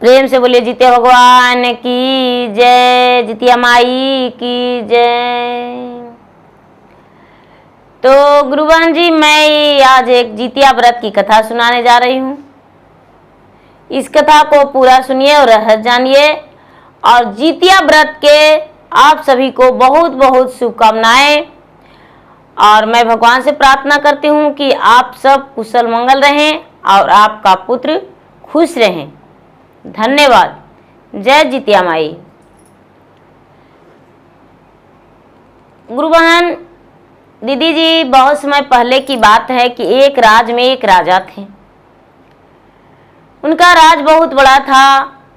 प्रेम से बोलिए जितिया भगवान की जय, जितिया माई की जय। तो गुरुबहन जी, मैं आज एक जितिया व्रत की कथा सुनाने जा रही हूँ। इस कथा को पूरा सुनिए और रहस्य जानिए। और जितिया व्रत के आप सभी को बहुत बहुत शुभकामनाएं। और मैं भगवान से प्रार्थना करती हूँ कि आप सब कुशल मंगल रहें और आपका पुत्र खुश रहें। धन्यवाद। जय जितिया माई। गुरुबहन दीदी जी, बहुत समय पहले की बात है कि एक राज में एक राजा थे। उनका राज बहुत बड़ा था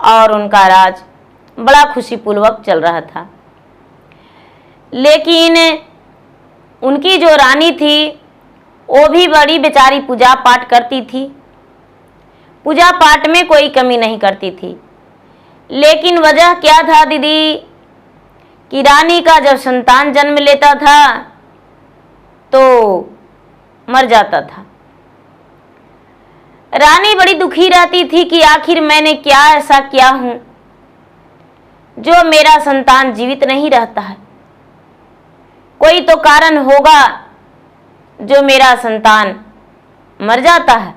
और उनका राज बड़ा खुशीपूर्वक चल रहा था। लेकिन उनकी जो रानी थी वो भी बड़ी बेचारी पूजा पाठ करती थी, पूजा पाठ में कोई कमी नहीं करती थी। लेकिन वजह क्या था दीदी कि रानी का जब संतान जन्म लेता था तो मर जाता था। रानी बड़ी दुखी रहती थी कि आखिर मैंने क्या ऐसा किया हूं जो मेरा संतान जीवित नहीं रहता है। कोई तो कारण होगा जो मेरा संतान मर जाता है।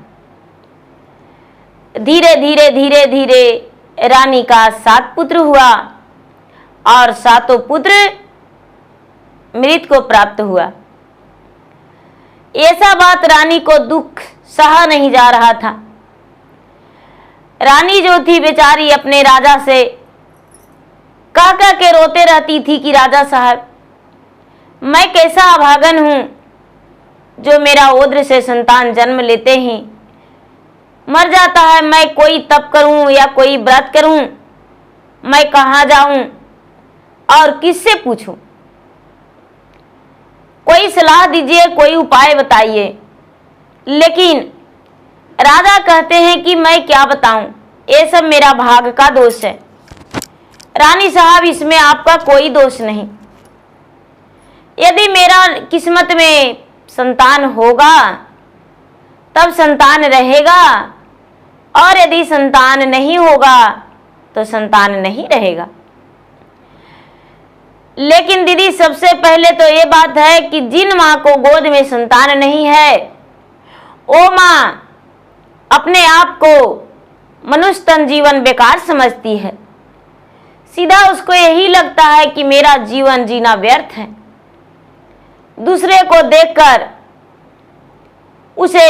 धीरे धीरे धीरे धीरे रानी का 7 पुत्र हुआ और 7 पुत्र मृत को प्राप्त हुआ। ऐसा बात रानी को दुख सहा नहीं जा रहा था। रानी जो थी बेचारी अपने राजा से कह कह के रोते रहती थी कि राजा साहब, मैं कैसा अभागन हूं जो मेरा ओद्र से संतान जन्म लेते ही मर जाता है। मैं कोई तप करूं या कोई व्रत करूं, मैं कहां जाऊं और किससे पूछूं? कोई सलाह दीजिए, कोई उपाय बताइए। लेकिन राजा कहते हैं कि मैं क्या बताऊं, ये सब मेरा भाग्य का दोष है। रानी साहब, इसमें आपका कोई दोष नहीं। यदि मेरा किस्मत में संतान होगा तब संतान रहेगा, और यदि संतान नहीं होगा तो संतान नहीं रहेगा। लेकिन दीदी, सबसे पहले तो ये बात है कि जिन माँ को गोद में संतान नहीं है वो माँ अपने आप को मनुष्य तन जीवन बेकार समझती है। सीधा उसको यही लगता है कि मेरा जीवन जीना व्यर्थ है। दूसरे को देखकर उसे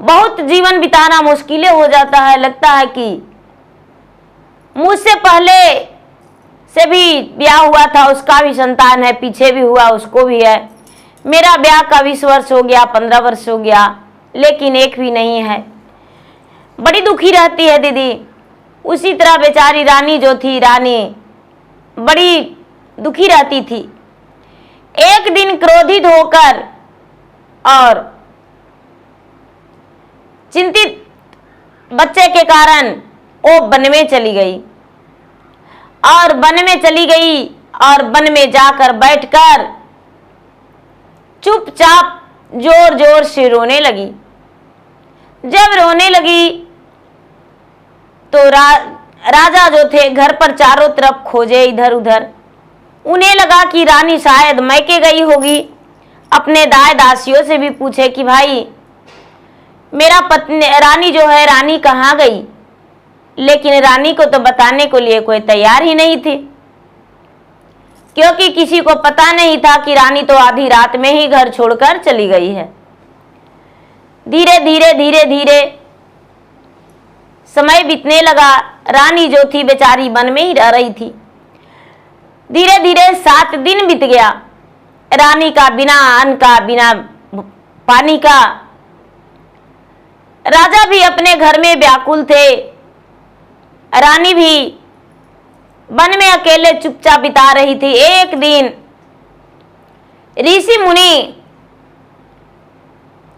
बहुत जीवन बिताना मुश्किल हो जाता है। लगता है कि मुझसे पहले से भी ब्याह हुआ था, उसका भी संतान है, पीछे भी हुआ, उसको भी है। मेरा ब्याह का 20 वर्ष हो गया, 15 वर्ष हो गया, लेकिन एक भी नहीं है। बड़ी दुखी रहती है दीदी। उसी तरह बेचारी रानी जो थी, रानी बड़ी दुखी रहती थी। एक दिन क्रोधित होकर और चिंतित बच्चे के कारण वो वन में चली गई। और वन में चली गई और वन में जाकर बैठकर चुपचाप जोर जोर से रोने लगी। जब रोने लगी तो राजा जो थे घर पर चारों तरफ खोजे इधर उधर। उन्हें लगा कि रानी शायद मैके गई होगी। अपने दाए दासियों से भी पूछे कि भाई मेरा पत्नी रानी जो है, रानी कहाँ गई? लेकिन रानी को तो बताने को लिए कोई तैयार ही नहीं थी, क्योंकि किसी को पता नहीं था कि रानी तो आधी रात में ही घर छोड़कर चली गई है। धीरे धीरे धीरे धीरे समय बीतने लगा। रानी जो थी बेचारी वन में ही रह रही थी। धीरे धीरे 7 दिन बीत गया। रानी का बिना अन्न का, बिना पानी का। राजा भी अपने घर में व्याकुल थे। रानी भी वन में अकेले चुपचाप बिता रही थी। एक दिन ऋषि मुनि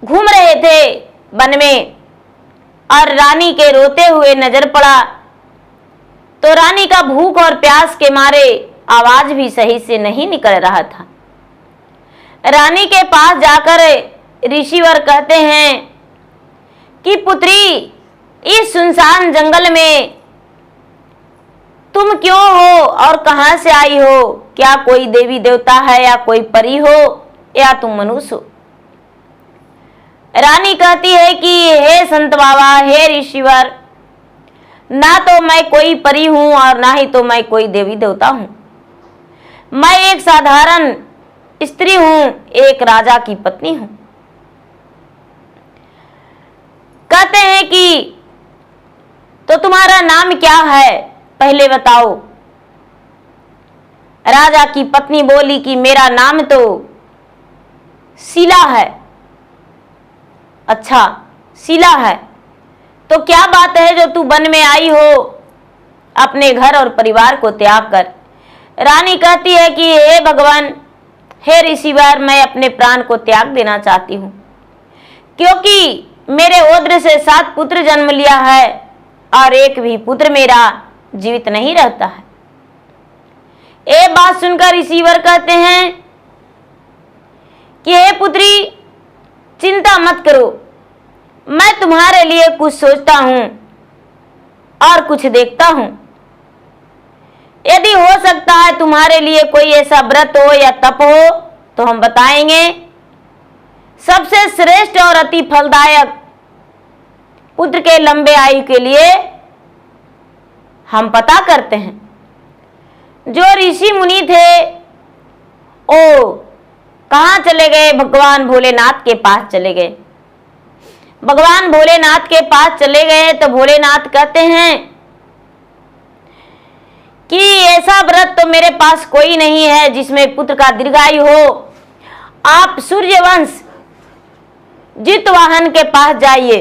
घूम रहे थे वन में और रानी के रोते हुए नजर पड़ा। तो रानी का भूख और प्यास के मारे आवाज भी सही से नहीं निकल रहा था। रानी के पास जाकर ऋषिवर कहते हैं कि पुत्री, इस सुनसान जंगल में तुम क्यों हो और कहां से आई हो? क्या कोई देवी देवता है या कोई परी हो या तुम मनुष्य हो? रानी कहती है कि हे संत बाबा, हे ऋषिवर, ना तो मैं कोई परी हूं और ना ही तो मैं कोई देवी देवता हूं। मैं एक साधारण स्त्री हूं, एक राजा की पत्नी हूं। कहते हैं कि तो तुम्हारा नाम क्या है, पहले बताओ। राजा की पत्नी बोली कि मेरा नाम तो शीला है। अच्छा, शीला है, तो क्या बात है जो तू वन में आई हो अपने घर और परिवार को त्याग कर? रानी कहती है कि हे भगवान, हे ऋषिवर, मैं अपने प्राण को त्याग देना चाहती हूँ, क्योंकि मेरे ओद्र से 7 पुत्र जन्म लिया है और एक भी पुत्र मेरा जीवित नहीं रहता है। ये बात सुनकर ऋषिवर कहते हैं कि हे पुत्री, चिंता मत करो, मैं तुम्हारे लिए कुछ सोचता हूं और कुछ देखता हूं। यदि हो सकता है तुम्हारे लिए कोई ऐसा व्रत हो या तप हो तो हम बताएंगे। सबसे श्रेष्ठ और अति फलदायक पुत्र के लंबे आयु के लिए हम पता करते हैं। जो ऋषि मुनि थे ओ कहाँ चले गए? भगवान भोलेनाथ के पास चले गए। भगवान भोलेनाथ के पास चले गए तो भोलेनाथ कहते हैं कि ऐसा व्रत तो मेरे पास कोई नहीं है जिसमें पुत्र का दीर्घायु हो। आप सूर्यवंश जितवाहन के पास जाइए।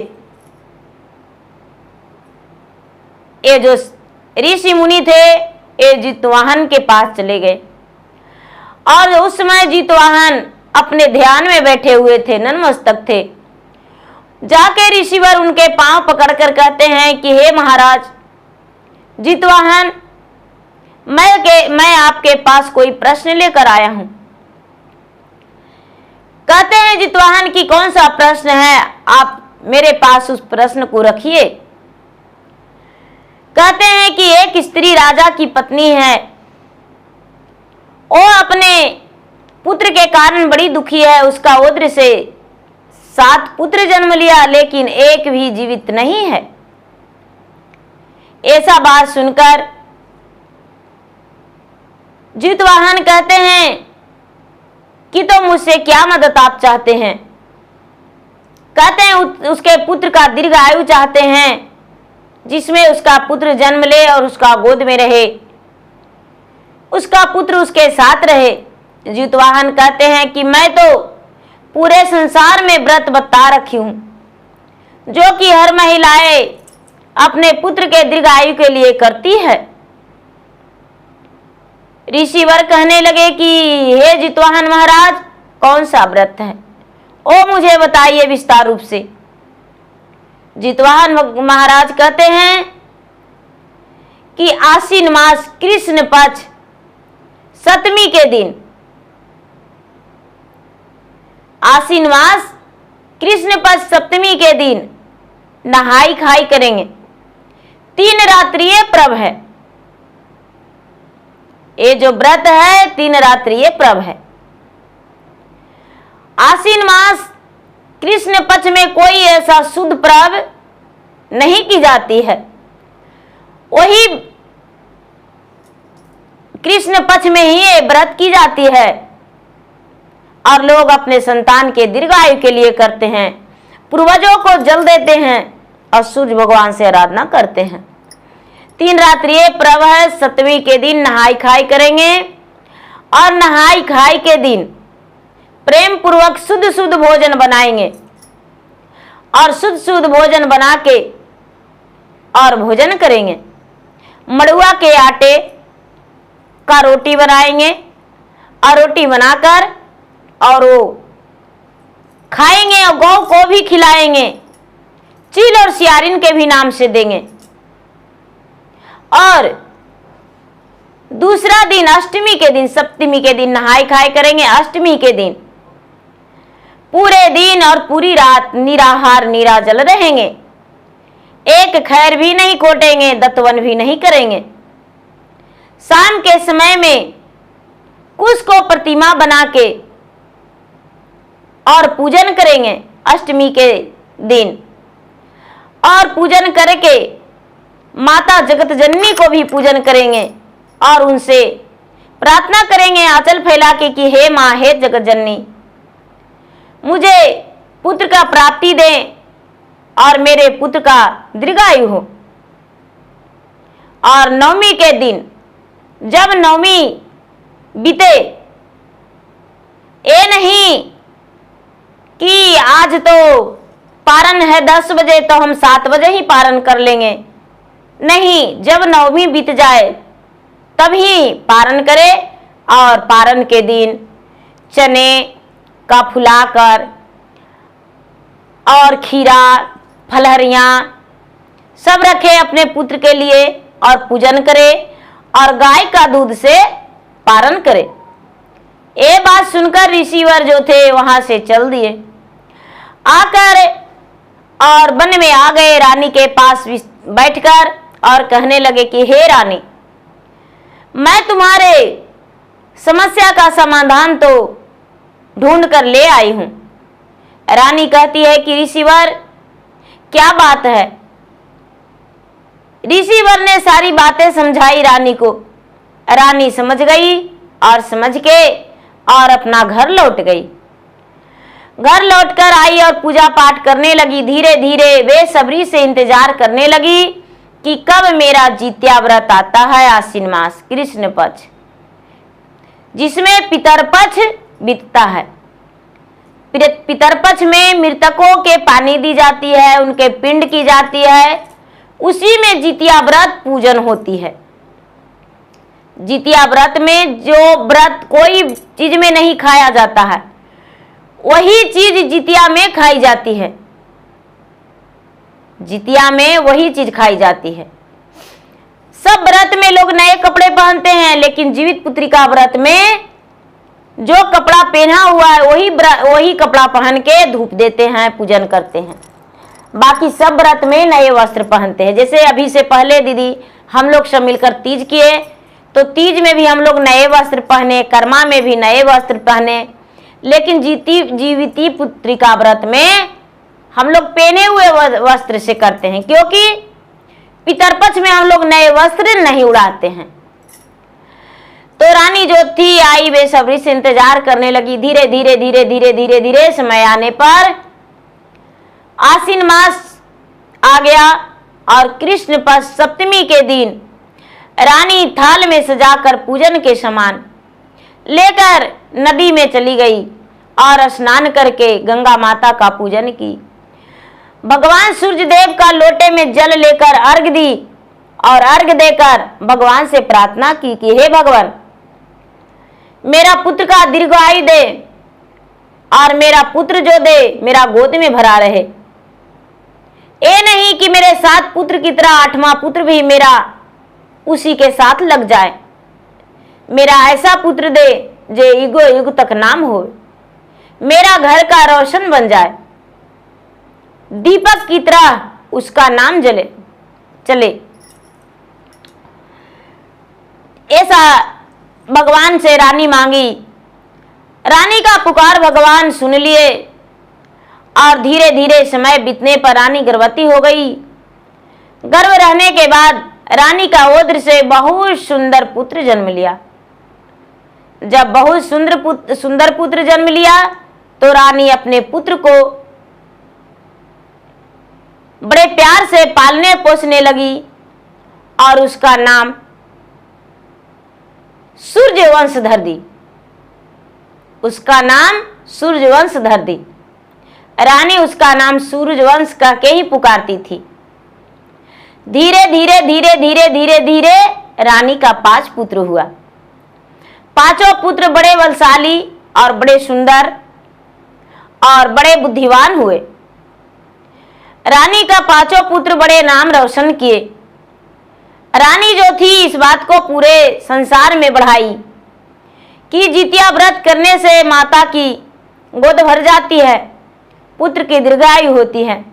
ये जो ऋषि मुनि थे ये जितवाहन के पास चले गए और उस समय जितवाहन अपने ध्यान में बैठे हुए थे, नतमस्तक थे। जाके ऋषिवर उनके पांव पकड़कर कहते हैं कि हे महाराज जितवाहन, मैं आपके पास कोई प्रश्न लेकर आया हूं। कहते हैं जितवाहन की कौन सा प्रश्न है, आप मेरे पास उस प्रश्न को रखिए। कहते हैं कि एक स्त्री राजा की पत्नी है, वो अपने पुत्र के कारण बड़ी दुखी है। उसका ओद्र से 7 पुत्र जन्म लिया लेकिन एक भी जीवित नहीं है। ऐसा बात सुनकर जितवाहन कहते हैं कि तो मुझसे क्या मदद आप चाहते हैं? कहते हैं उसके पुत्र का दीर्घ आयु चाहते हैं, जिसमें उसका पुत्र जन्म ले और उसका गोद में रहे, उसका पुत्र उसके साथ रहे। जितवाहन कहते हैं कि मैं तो पूरे संसार में व्रत बता रखी हूं, जो कि हर महिलाएं अपने पुत्र के दीर्घायु के लिए करती है। ऋषिवर कहने लगे कि हे जितवाहन महाराज, कौन सा व्रत है ओ मुझे बताइए विस्तार रूप से। जितवाहन महाराज कहते हैं कि आश्विन मास कृष्ण पक्ष 7वीं के दिन, आश्विन मास कृष्ण पक्ष 7वीं के दिन नहाई खाई करेंगे। 3 रात्रिय प्रभ है ये जो व्रत है, 3 रात्रिय प्रभ है। आश्विन मास कृष्ण पक्ष में कोई ऐसा शुद्ध प्रभ नहीं की जाती है, वही कृष्ण पक्ष में ही ये व्रत की जाती है और लोग अपने संतान के दीर्घायु के लिए करते हैं, पूर्वजों को जल देते हैं और सूर्य भगवान से आराधना करते हैं। 3 रात्रिय प्रभ है, 7वीं के दिन नहाई खाई करेंगे और नहाई खाई के दिन प्रेम पूर्वक शुद्ध शुद्ध भोजन बनाएंगे और शुद्ध शुद्ध भोजन बना के और भोजन करेंगे। मड़ुआ के आटे का रोटी बनाएंगे और रोटी बनाकर और वो खाएंगे और गौ को भी खिलाएंगे, चील और सियारिन के भी नाम से देंगे। और दूसरा दिन अष्टमी के दिन, 7वीं के दिन नहाई खाई करेंगे। अष्टमी के दिन पूरे दिन और पूरी रात निराहार निराजल रहेंगे। एक खैर भी नहीं खोटेंगे, दत्तवन भी नहीं करेंगे। शाम के समय में कुश को प्रतिमा बना के और पूजन करेंगे अष्टमी के दिन, और पूजन करके माता जगत जननी को भी पूजन करेंगे और उनसे प्रार्थना करेंगे आंचल फैला के कि हे माँ, हे जगत जननी, मुझे पुत्र का प्राप्ति दें और मेरे पुत्र का दीर्घायु हो। और नवमी के दिन जब नवमी बीते, ये नहीं कि आज तो पारण है 10 बजे तो हम 7 बजे ही पारण कर लेंगे, नहीं, जब नवमी बीत जाए तभी पारण करे। और पारण के दिन चने का फुलाकर और खीरा फलहरियाँ सब रखे अपने पुत्र के लिए और पूजन करे और गाय का दूध से पारण करे। ये बात सुनकर ऋषिवर जो थे वहां से चल दिए, आकर और वन में आ गए, रानी के पास बैठकर और कहने लगे कि हे रानी, मैं तुम्हारे समस्या का समाधान तो ढूंढ कर ले आई हूं। रानी कहती है कि ऋषिवर क्या बात है। ऋषिवर ने सारी बातें समझाई रानी को। रानी समझ गई और समझ के और अपना घर लौट गई। घर लौटकर आई और पूजा पाठ करने लगी। धीरे धीरे बेसब्री से इंतजार करने लगी कि कब मेरा जित्या व्रत आता है, आश्विन मास कृष्ण पक्ष, जिसमें पितरपक्ष बीतता है। पितरपक्ष में मृतकों के पानी दी जाती है, उनके पिंड की जाती है, उसी में जितिया व्रत पूजन होती है। जितिया व्रत में जो व्रत कोई चीज में नहीं खाया जाता है, वही चीज जितिया में खाई जाती है। जितिया में वही चीज खाई जाती है। सब व्रत में लोग नए कपड़े पहनते हैं, लेकिन जीवित पुत्री का व्रत में जो कपड़ा पहना हुआ है वही कपड़ा पहन के धूप देते हैं, पूजन करते हैं। बाकी सब व्रत में नए वस्त्र पहनते हैं। जैसे अभी से पहले दीदी हम लोग सब मिलकर तीज किए, तो तीज में भी हम लोग नए वस्त्र पहने, कर्मा में भी नए वस्त्र पहने, लेकिन जीविती पुत्री का व्रत में हम लोग पहने हुए वस्त्र से करते हैं, क्योंकि पितरपक्ष में हम लोग नए वस्त्र नहीं उड़ाते हैं। तो रानी जो थी आई बेसब्री से इंतजार करने लगी। धीरे धीरे धीरे धीरे धीरे धीरे समय आने पर आश्विन मास आ गया और कृष्ण पक्ष सप्तमी के दिन रानी थाल में सजाकर पूजन के सामान लेकर नदी में चली गई और स्नान करके गंगा माता का पूजन की। भगवान सूर्य देव का लोटे में जल लेकर अर्घ दी और अर्घ देकर भगवान से प्रार्थना की कि हे भगवान, मेरा पुत्र का दीर्घायु दे और मेरा पुत्र जो दे मेरा गोद में भरा रहे। ये नहीं कि मेरे 7 पुत्र की तरह 8वां पुत्र भी मेरा उसी के साथ लग जाए। मेरा ऐसा पुत्र दे जो युगो युग तक नाम हो, मेरा घर का रोशन बन जाए, दीपक की तरह उसका नाम जले चले। ऐसा भगवान से रानी मांगी। रानी का पुकार भगवान सुन लिए और धीरे धीरे समय बीतने पर रानी गर्भवती हो गई। गर्भ रहने के बाद रानी का ओद्र से बहुत सुंदर पुत्र जन्म लिया। जब बहुत सुंदर पुत्र जन्म लिया तो रानी अपने पुत्र को बड़े प्यार से पालने पोसने लगी और उसका नाम सूर्यवंश धर दी। उसका नाम सूर्यवंश धर दी। रानी उसका नाम सूर्यवंश कह के ही पुकारती थी। धीरे धीरे धीरे धीरे धीरे धीरे रानी का 5 पुत्र हुआ। 5 पुत्र बड़े बलशाली और बड़े सुंदर और बड़े बुद्धिमान हुए। रानी का 5 पुत्र बड़े नाम रोशन किए। रानी जो थी इस बात को पूरे संसार में बढ़ाई कि जितिया व्रत करने से माता की गोद भर जाती है, पुत्र की दीर्घायु होती है।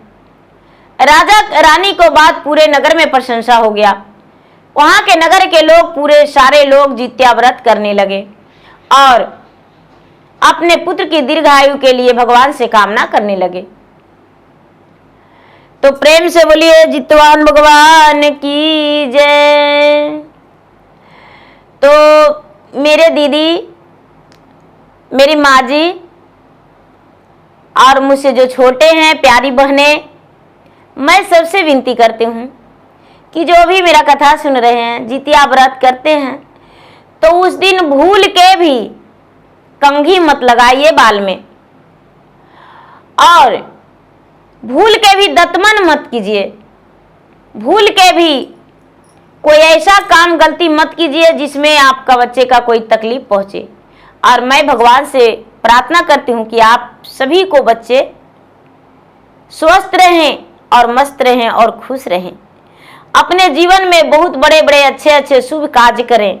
राजा रानी को बाद पूरे नगर में प्रशंसा हो गया। वहां के नगर के लोग, पूरे सारे लोग जित्या व्रत करने लगे और अपने पुत्र की दीर्घायु के लिए भगवान से कामना करने लगे। तो प्रेम से बोलिए जितवान भगवान की जय। तो मेरे दीदी, मेरी माँ जी और मुझसे जो छोटे हैं प्यारी बहनें, मैं सबसे विनती करती हूँ कि जो भी मेरा कथा सुन रहे हैं, जितिया व्रत करते हैं, तो उस दिन भूल के भी कंघी मत लगाइए बाल में, और भूल के भी दतमन मत कीजिए, भूल के भी कोई ऐसा काम गलती मत कीजिए जिसमें आपका बच्चे का कोई तकलीफ पहुंचे। और मैं भगवान से प्रार्थना करती हूँ कि आप सभी को बच्चे स्वस्थ रहें और मस्त रहें और खुश रहें, अपने जीवन में बहुत बड़े बड़े अच्छे अच्छे शुभ कार्य करें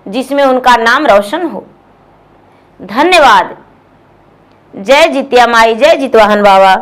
जिसमें उनका नाम रोशन हो। धन्यवाद। जय जितिया माई, जय जितवाहन बाबा।